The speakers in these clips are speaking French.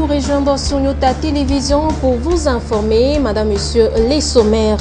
nous rejoindre sur Nyota Télévision pour vous informer, Madame, Monsieur, les sommaires.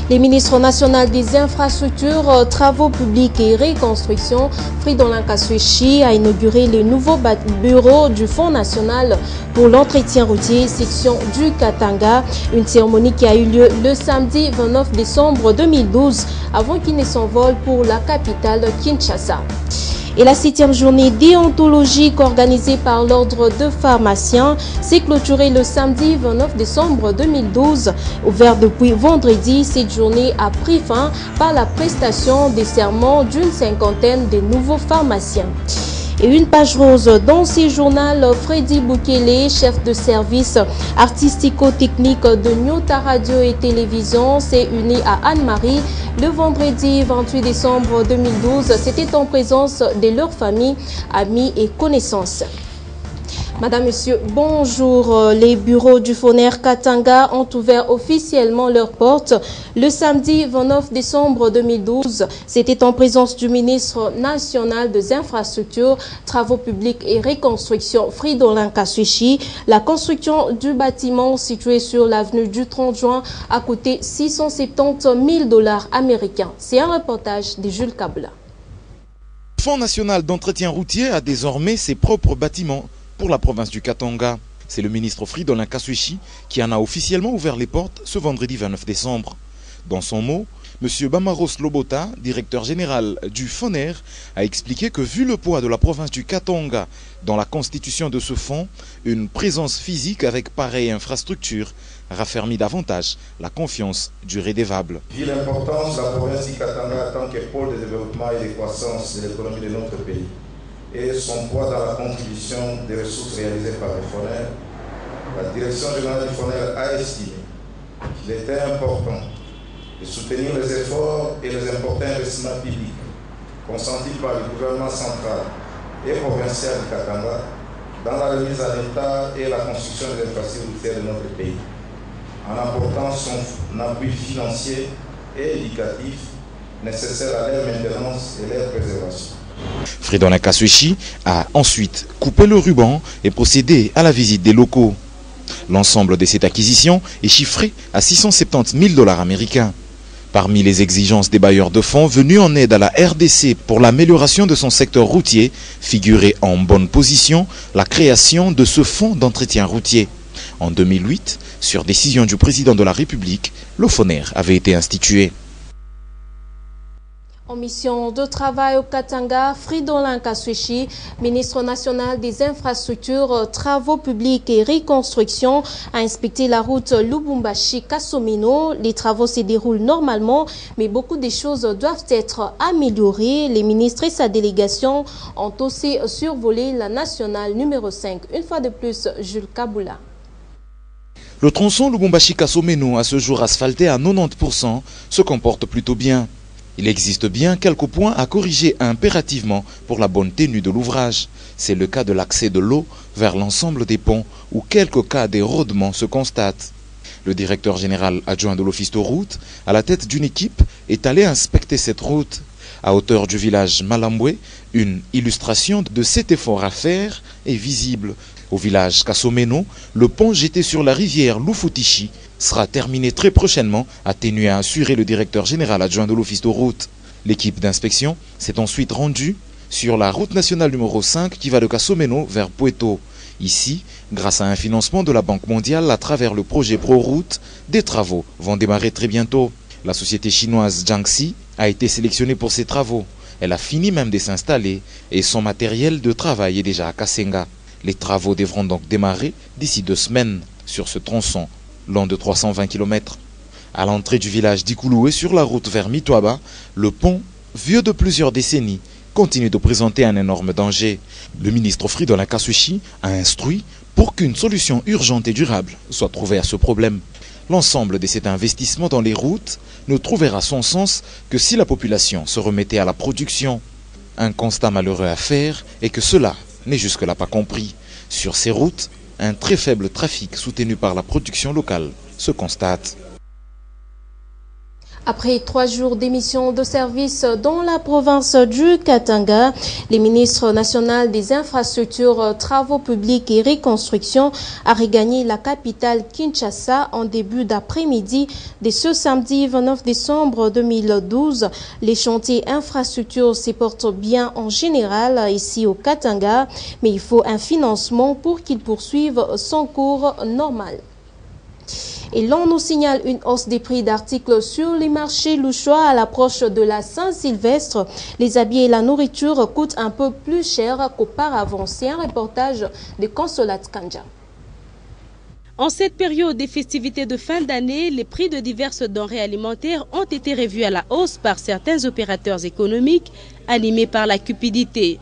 Les ministres nationaux des infrastructures, travaux publics et reconstruction, Fridolin Lankaswechi, a inauguré le nouveau bureau du Fonds national pour l'entretien routier, section du Katanga. Une cérémonie qui a eu lieu le samedi 29 décembre 2012, avant qu'il ne s'envole pour la capitale Kinshasa. Et la 7e journée déontologique organisée par l'Ordre de pharmaciens s'est clôturée le samedi 29 décembre 2012. Ouvert depuis vendredi, cette journée a pris fin par la prestation des serments d'une cinquantaine de nouveaux pharmaciens. Et une page rose dans ce journal, Freddy Boukele, chef de service artistico-technique de Nyota Radio et Télévision, s'est uni à Anne-Marie le vendredi 28 décembre 2012. C'était en présence de leurs familles, amis et connaissances. Madame, Monsieur, bonjour. Les bureaux du FONER Katanga ont ouvert officiellement leurs portes le samedi 29 décembre 2012. C'était en présence du ministre national des Infrastructures, Travaux publics et Reconstruction, Fridolin Lankaswechi. La construction du bâtiment situé sur l'avenue du 30 juin a coûté 670 000 $ américains. C'est un reportage de Jules Kabla. Le Fonds national d'entretien routier a désormais ses propres bâtiments pour la province du Katanga. C'est le ministre Fridolin Lankaswechi qui en a officiellement ouvert les portes ce vendredi 29 décembre. Dans son mot, M. Bamaros Lobota, directeur général du FONER, a expliqué que vu le poids de la province du Katanga dans la constitution de ce fonds, une présence physique avec pareille infrastructure raffermit davantage la confiance du redevable. Vu l'importance de la province du Katanga en tant que pôle de développement et de croissance de l'économie de notre pays, et son poids dans la contribution des ressources réalisées par le FONER, la direction générale du FONER a estimé qu'il était important de soutenir les efforts et les importants investissements publics consentis par le gouvernement central et provincial du Katanga dans la remise à l'État et la construction des infrastructures routières de notre pays, en apportant son appui financier et éducatif nécessaire à leur maintenance et leur préservation. Fridolin Lankaswechi a ensuite coupé le ruban et procédé à la visite des locaux. L'ensemble de cette acquisition est chiffré à 670 000 $ américains. Parmi les exigences des bailleurs de fonds venus en aide à la RDC pour l'amélioration de son secteur routier, figurait en bonne position la création de ce fonds d'entretien routier. En 2008, sur décision du président de la République, le FONER avait été institué. En mission de travail au Katanga, Fridolin Lankaswechi, ministre national des infrastructures, travaux publics et reconstruction, a inspecté la route Lubumbashi-Kasomeno. Les travaux se déroulent normalement, mais beaucoup de choses doivent être améliorées. Les ministres et sa délégation ont aussi survolé la nationale numéro 5. Une fois de plus, Jules Kaboula. Le tronçon Lubumbashi-Kasomeno, à ce jour asphalté à 90%, se comporte plutôt bien. Il existe bien quelques points à corriger impérativement pour la bonne tenue de l'ouvrage. C'est le cas de l'accès de l'eau vers l'ensemble des ponts où quelques cas d'érodement se constatent. Le directeur général adjoint de l'office de route, à la tête d'une équipe, est allé inspecter cette route. À hauteur du village Malambwe, une illustration de cet effort à faire est visible. Au village Kasomeno, le pont jeté sur la rivière Lufutishi sera terminé très prochainement, a tenu à assurer le directeur général adjoint de l'office de route. L'équipe d'inspection s'est ensuite rendue sur la route nationale numéro 5 qui va de Kasomeno vers Pueto. Ici, grâce à un financement de la Banque mondiale à travers le projet ProRoute, des travaux vont démarrer très bientôt. La société chinoise Jiangxi a été sélectionnée pour ces travaux. Elle a fini même de s'installer et son matériel de travail est déjà à Kasenga. Les travaux devront donc démarrer d'ici 2 semaines sur ce tronçon long de 320 km. À l'entrée du village d'Ikouloué sur la route vers Mitwaba, le pont, vieux de plusieurs décennies, continue de présenter un énorme danger. Le ministre Fridolin Lankaswechi a instruit pour qu'une solution urgente et durable soit trouvée à ce problème. L'ensemble de cet investissement dans les routes ne trouvera son sens que si la population se remettait à la production. Un constat malheureux à faire est que cela n'est jusque-là pas compris. Sur ces routes, un très faible trafic soutenu par la production locale se constate. Après 3 jours d'émission de service dans la province du Katanga, le ministre national des infrastructures, travaux publics et reconstruction a regagné la capitale Kinshasa en début d'après-midi de ce samedi 29 décembre 2012. Les chantiers infrastructures se portent bien en général ici au Katanga, mais il faut un financement pour qu'ils poursuivent son cours normal. Et l'on nous signale une hausse des prix d'articles sur les marchés louchois à l'approche de la Saint-Sylvestre. Les habits et la nourriture coûtent un peu plus cher qu'auparavant. C'est un reportage de Consolate Kanja. En cette période des festivités de fin d'année, les prix de diverses denrées alimentaires ont été revus à la hausse par certains opérateurs économiques animés par la cupidité.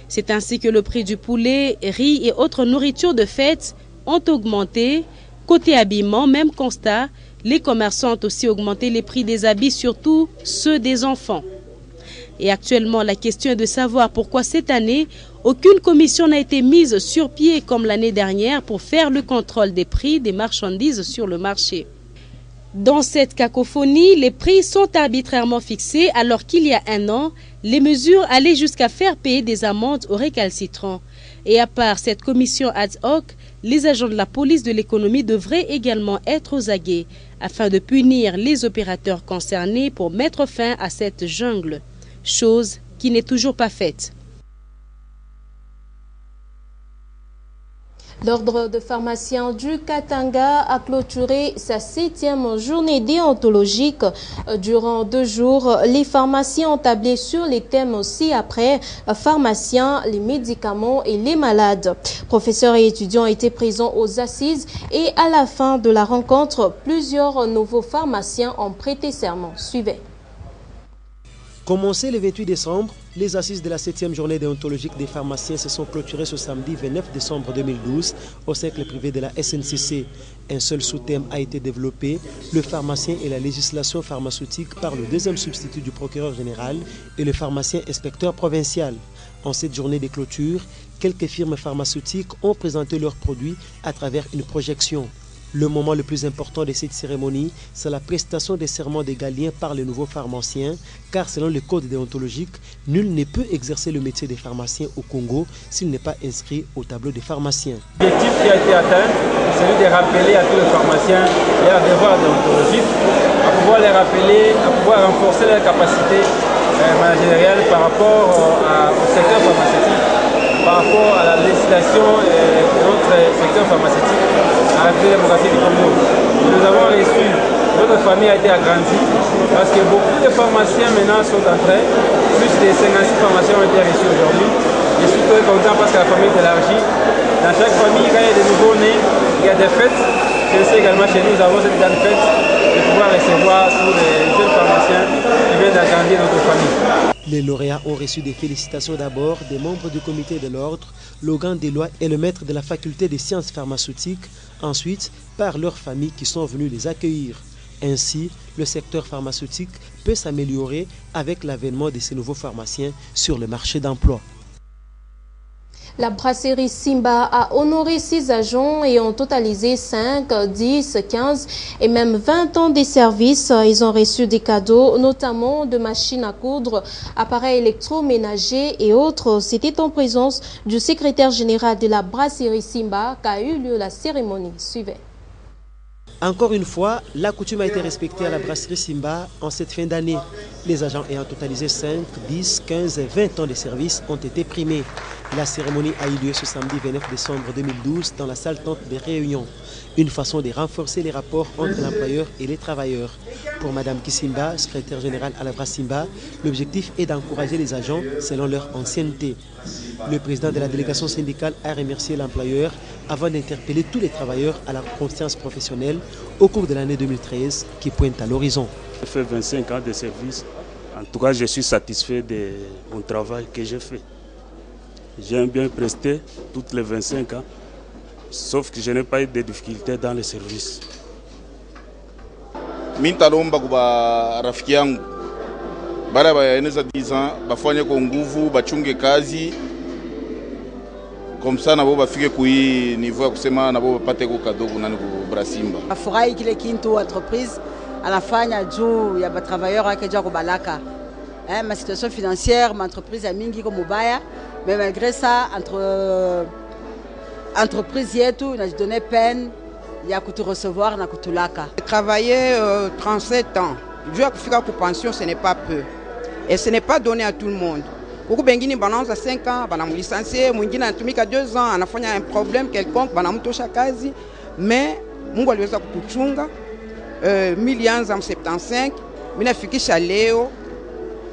C'est ainsi que le prix du poulet, riz et autres nourritures de fête ont augmenté. Côté habillement, même constat, les commerçants ont aussi augmenté les prix des habits, surtout ceux des enfants. Et actuellement, la question est de savoir pourquoi cette année, aucune commission n'a été mise sur pied comme l'année dernière pour faire le contrôle des prix des marchandises sur le marché. Dans cette cacophonie, les prix sont arbitrairement fixés alors qu'il y a un an, les mesures allaient jusqu'à faire payer des amendes aux récalcitrants. Et à part cette commission ad hoc, les agents de la police de l'économie devraient également être aux aguets afin de punir les opérateurs concernés pour mettre fin à cette jungle, chose qui n'est toujours pas faite. L'Ordre de pharmaciens du Katanga a clôturé sa 7e journée déontologique. Durant 2 jours, les pharmaciens ont tablé sur les thèmes ci-après, pharmaciens, les médicaments et les malades. Professeurs et étudiants étaient présents aux assises et à la fin de la rencontre, plusieurs nouveaux pharmaciens ont prêté serment. Suivez. Commencé le 28 décembre, les assises de la 7e journée déontologique des pharmaciens se sont clôturées ce samedi 29 décembre 2012 au cercle privé de la SNCC. Un seul sous-thème a été développé, le pharmacien et la législation pharmaceutique par le 2e substitut du procureur général et le pharmacien inspecteur provincial. En cette journée de clôture, quelques firmes pharmaceutiques ont présenté leurs produits à travers une projection. Le moment le plus important de cette cérémonie, c'est la prestation des serments des Galiens par les nouveaux pharmaciens, car selon le code déontologique, nul ne peut exercer le métier des pharmaciens au Congo s'il n'est pas inscrit au tableau des pharmaciens. L'objectif qui a été atteint, c'est celui de rappeler à tous les pharmaciens leur devoir déontologique, à pouvoir les rappeler, à pouvoir renforcer leur capacité managériale par rapport au secteur pharmaceutique, par rapport à la législation de notre secteur pharmaceutique à la démocratie du Congo. Nous avons reçu, notre famille a été agrandie parce que beaucoup de pharmaciens maintenant sont entrés, plus de 56 pharmaciens ont été reçus aujourd'hui. Je suis très content parce que la famille est élargie. Dans chaque famille, quand il y a des nouveaux-nés, il y a des fêtes. Je sais également chez nous, nous avons cette grande fête de pouvoir recevoir tous les jeunes pharmaciens qui viennent d'agrandir notre famille. Les lauréats ont reçu des félicitations d'abord des membres du comité de l'ordre, l'organe des lois et le maître de la faculté des sciences pharmaceutiques, ensuite par leurs familles qui sont venues les accueillir. Ainsi, le secteur pharmaceutique peut s'améliorer avec l'avènement de ces nouveaux pharmaciens sur le marché d'emploi. La brasserie Simba a honoré 6 agents et ont totalisé 5, 10, 15 et même 20 ans de service. Ils ont reçu des cadeaux, notamment de machines à coudre, appareils électroménagers et autres. C'était en présence du secrétaire général de la brasserie Simba qu'a eu lieu la cérémonie. Suivez. Encore une fois, la coutume a été respectée à la brasserie Simba en cette fin d'année. Les agents ayant totalisé 5, 10, 15 et 20 ans de service ont été primés. La cérémonie a eu lieu ce samedi 29 décembre 2012 dans la salle tente des réunions. Une façon de renforcer les rapports entre l'employeur et les travailleurs. Pour Mme Kisimba, secrétaire générale à la brasserie Simba, l'objectif est d'encourager les agents selon leur ancienneté. Le président de la délégation syndicale a remercié l'employeur avant d'interpeller tous les travailleurs à la conscience professionnelle au cours de l'année 2013 qui pointe à l'horizon. J'ai fait 25 ans de service. En tout cas, je suis satisfait de mon travail que j'ai fait. J'ai bien presté toutes les 25 ans, sauf que je n'ai pas eu de difficultés dans le service. Mintalomba kuba rafiki yangu baada ya eneza 10 ans bafanye kwa nguvu bachunge kazi comme ça nabo bafike kui niveau ya kusema nabo bapate ko kadogo nani ku Brasimba. Afurahi kile kintu entreprise anafanya juu ya travailleurs wake juu kubalaka ma situation financière ma entreprise ya mingi iko mubaya, mais malgré ça entreprise yetu inajidonne peine ya kutu recevoir na kutulaka. Travailler 37 ans juu ya kufika ku pension, ce n'est pas peu et ce n'est pas donné à tout le monde. Kuku bengine banaanza 5 ans banamlicencier, mwingine anatumika 2 ans anafanya un problème quelconque banamtosha kazi, mais Mungu aliweza kutuchunga. Milianza 75 minafikisha leo,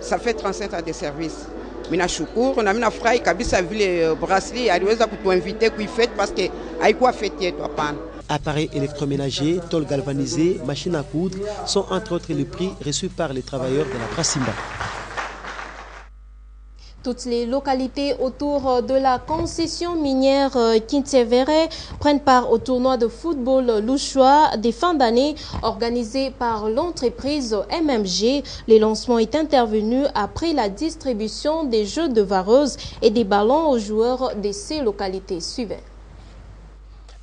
ça fait 37 ans de service. Mina shukuru na mina furahi kabisa vile Brasserie aliweza kutuinviter kuifete parce que haikuwa fete yetu hapana. Appareils électroménagers, tôles galvanisées, machines à coudre sont entre autres les prix reçus par les travailleurs de la Brasimba. Toutes les localités autour de la concession minière Kintsevere prennent part au tournoi de football louchois des fins d'année organisé par l'entreprise MMG. Le lancement est intervenu après la distribution des jeux de vareuse et des ballons aux joueurs de ces localités. Suivez.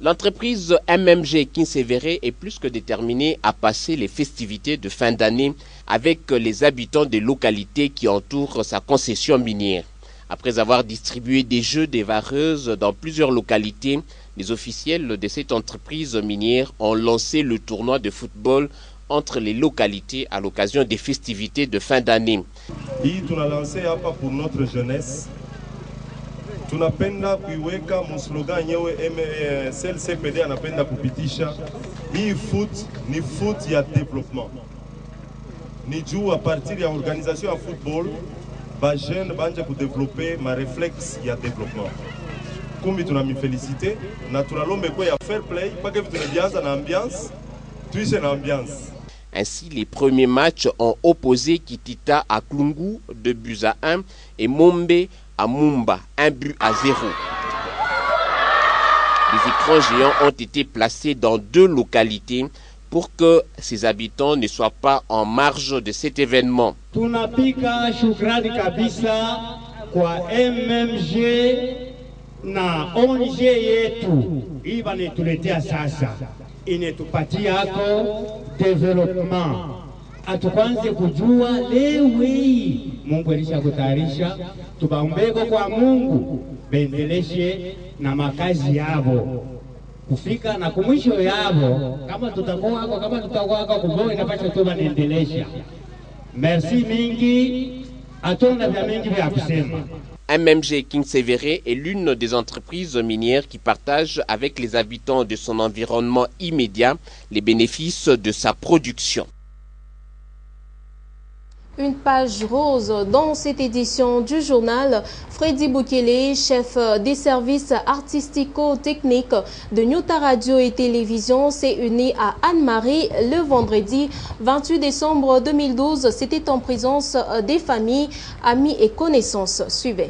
L'entreprise MMG Kintsevere est plus que déterminée à passer les festivités de fin d'année avec les habitants des localités qui entourent sa concession minière. Après avoir distribué des jeux des vareuses dans plusieurs localités, les officiels de cette entreprise minière ont lancé le tournoi de football entre les localités à l'occasion des festivités de fin d'année. On a lancé pour notre jeunesse. Tunapenda kuiweka mslogan nyewe CLCPD anapenda kupitisha hii foot ni foot ya development. Ni juu a partir ya organisation ya football ba jeune banje ku développer ma réflexe ya développement. Kumbi tunamifeliciter na tunalombe kwa ya fair play paka vitu tunaanza na ambiance tuishe na ambiance. Ainsi, les premiers matchs ont opposé Kitita à Klungu 2 buts à 1 et Mombe à Mumba 1 but à 0. Des écrans géants ont été placés dans 2 localités pour que ses habitants ne soient pas en marge de cet événement. Tunapika shukrani kabisa kwa MMG na ONG yetu iba netuletea sasa inetupatia hako development. Atukwanze kujua lewe Mungu elisha kutayarisha, tubaombeko kwa Mungu bendeleshe na makazi yabo kufika na kumwisho yabo, kama tutakuwa hako kama tutakuwa hako kuboe napasha tuba niendelesha. Merci mingi, atona vya mingi vya kusema. MMG Kintsevere est l'une des entreprises minières qui partage avec les habitants de son environnement immédiat les bénéfices de sa production. Une page rose dans cette édition du journal. Freddy Boukele, chef des services artistico-techniques de Nyota Radio et Télévision, s'est uni à Anne-Marie le vendredi 28 décembre 2012. C'était en présence des familles, amis et connaissances. Suivez.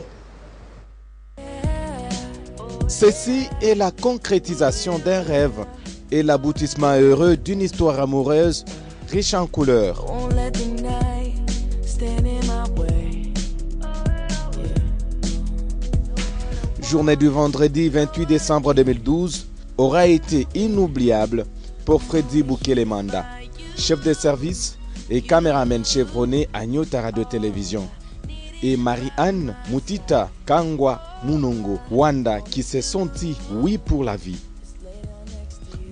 Ceci est la concrétisation d'un rêve et l'aboutissement heureux d'une histoire amoureuse riche en couleurs. Journée du vendredi 28 décembre 2012 aura été inoubliable pour Freddy Boukele Manda, chef de service et caméraman chevronné à Nyota Radio Télévision, et Marie-Anne Mutita Kangwa Munongo Wanda qui s'est sentie oui pour la vie.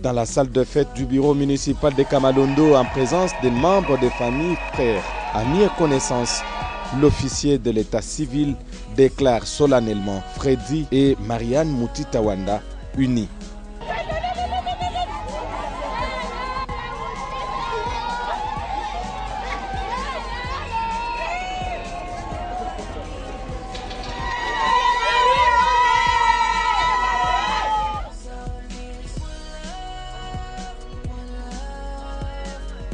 Dans la salle de fête du bureau municipal de Kamalondo, en présence des membres des familles, frères, amis et connaissances, l'officier de l'état civil déclare solennellement Freddy et Marianne Mutita Wanda unis.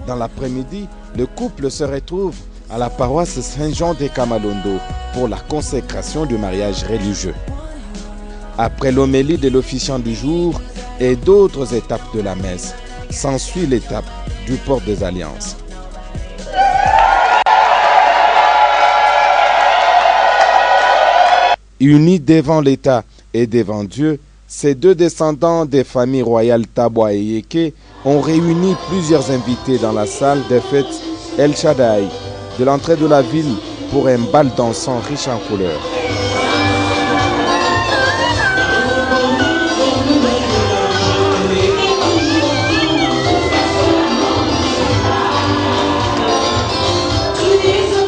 Dans l'après-midi, le couple se retrouve à la paroisse Saint-Jean de Kamalondo pour la consécration du mariage religieux. Après l'homélie de l'officiant du jour et d'autres étapes de la messe, s'ensuit l'étape du port des alliances. Unis devant l'État et devant Dieu, ces deux descendants des familles royales Tabwa et Yeke ont réuni plusieurs invités dans la salle des fêtes El Shaddai de l'entrée de la ville pour un bal dansant riche en couleurs.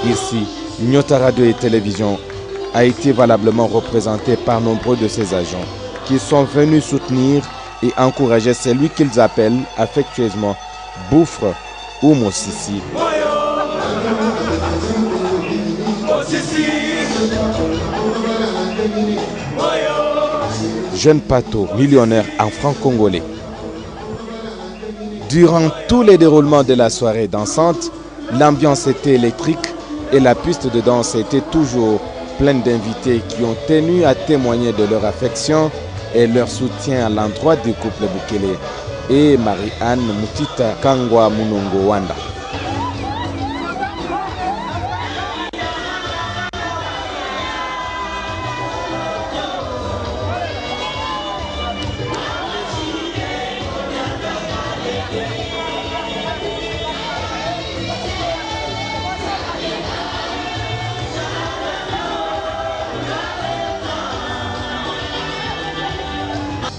Ici, Nyota Radio et Télévision a été valablement représenté par nombreux de ses agents qui sont venus soutenir et encourager celui qu'ils appellent affectueusement Boufre ou Mosisi. Jeune Pato, millionnaire en francs congolais. Durant tous les déroulements de la soirée dansante, l'ambiance était électrique et la piste de danse était toujours pleine d'invités qui ont tenu à témoigner de leur affection et leur soutien à l'endroit du couple Bukele et Marie-Anne Mutita Kangwa Munongo Wanda.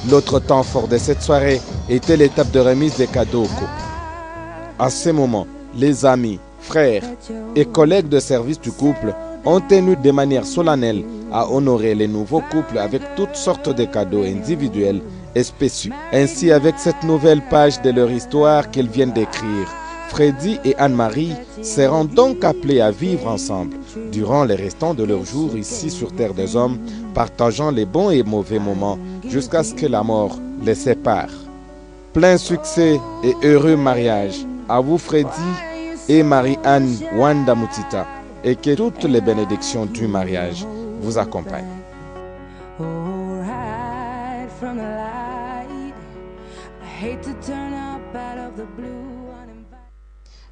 L'autre temps fort de cette soirée était l'étape de remise des cadeaux au couple. À ce moment, les amis, frères et collègues de service du couple ont tenu de manière solennelle à honorer les nouveaux couples avec toutes sortes de cadeaux individuels et spéciaux. Ainsi, avec cette nouvelle page de leur histoire qu'ils viennent d'écrire, Freddy et Anne-Marie seront donc appelés à vivre ensemble durant les restants de leur jour ici sur Terre des Hommes, partageant les bons et mauvais moments jusqu'à ce que la mort les sépare. Plein succès et heureux mariage à vous Freddy et Marie-Anne Wanda Mutita, et que toutes les bénédictions du mariage vous accompagnent.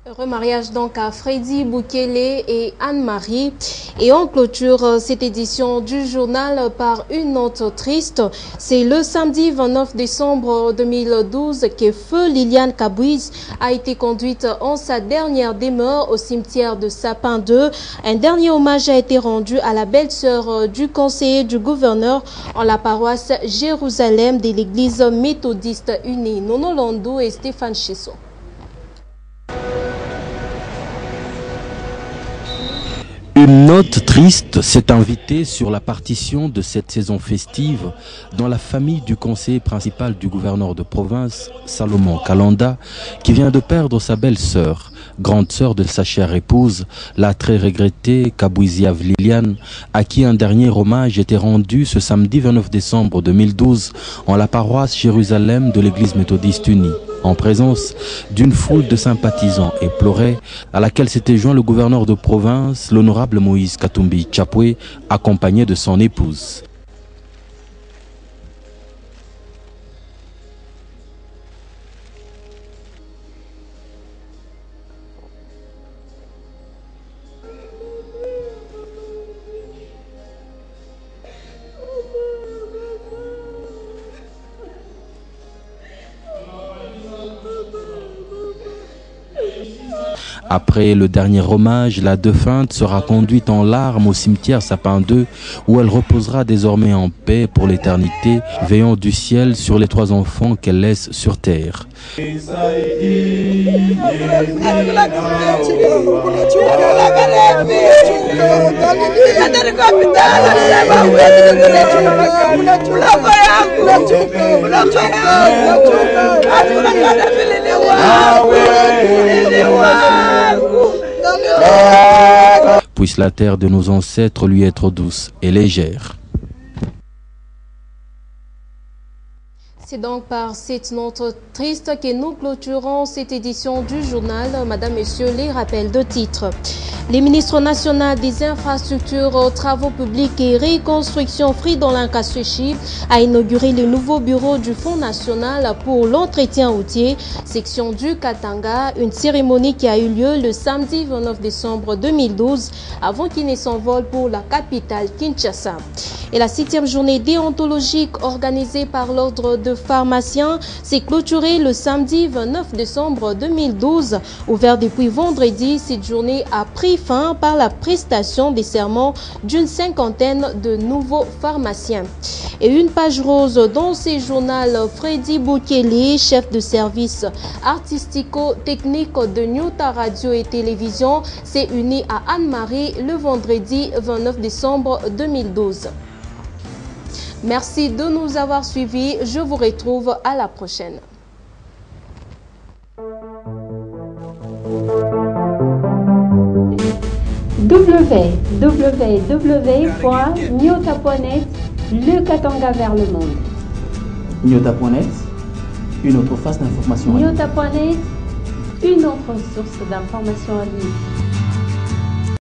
Heureux mariage donc à Freddy Bukele et Anne-Marie. Et on clôture cette édition du journal par une note triste. C'est le samedi 29 décembre 2012 que feu Liliane Kabouiz a été conduite en sa dernière demeure au cimetière de Sapin 2. Un dernier hommage a été rendu à la belle-sœur du conseiller du gouverneur en la paroisse Jérusalem de l'église méthodiste unie. Nono Londo et Stéphane Chesso. Une note triste s'est invitée sur la partition de cette saison festive dans la famille du conseiller principal du gouverneur de province, Salomon Kalanda, qui vient de perdre sa belle-sœur, grande sœur de sa chère épouse, la très regrettée Kabouiziav Liliane, à qui un dernier hommage était rendu ce samedi 29 décembre 2012 en la paroisse Jérusalem de l'église méthodiste unie, en présence d'une foule de sympathisants éplorés à laquelle s'était joint le gouverneur de province, l'honorable Moïse Katumbi Chapwe, accompagné de son épouse. Après le dernier hommage, la défunte sera conduite en larmes au cimetière Sapin 2 où elle reposera désormais en paix pour l'éternité, veillant du ciel sur les 3 enfants qu'elle laisse sur terre. Puisse la terre de nos ancêtres lui être douce et légère. C'est donc par cette note triste que nous clôturons cette édition du journal. Madame, Messieurs, les rappels de titres. Les ministres nationaux des infrastructures, travaux publics et reconstruction Fridolin Kaswechi a inauguré le nouveau bureau du Fonds national pour l'entretien routier, section du Katanga, une cérémonie qui a eu lieu le samedi 29 décembre 2012 avant qu'il ne s'envole pour la capitale Kinshasa. Et la 7e journée déontologique organisée par l'ordre de de pharmaciens s'est clôturée le samedi 29 décembre 2012. Ouvert depuis vendredi, cette journée a pris fin par la prestation des serments d'une cinquantaine de nouveaux pharmaciens. Et une page rose dans ce journal, Freddy Boukele, chef de service artistico-technique de Nyota Radio et Télévision, s'est uni à Anne-Marie le vendredi 29 décembre 2012. Merci de nous avoir suivis. Je vous retrouve à la prochaine. www.nyota.net, le Katanga vers le monde. Nyota.net, une autre face d'information. Nyota.net, une autre source d'information en ligne.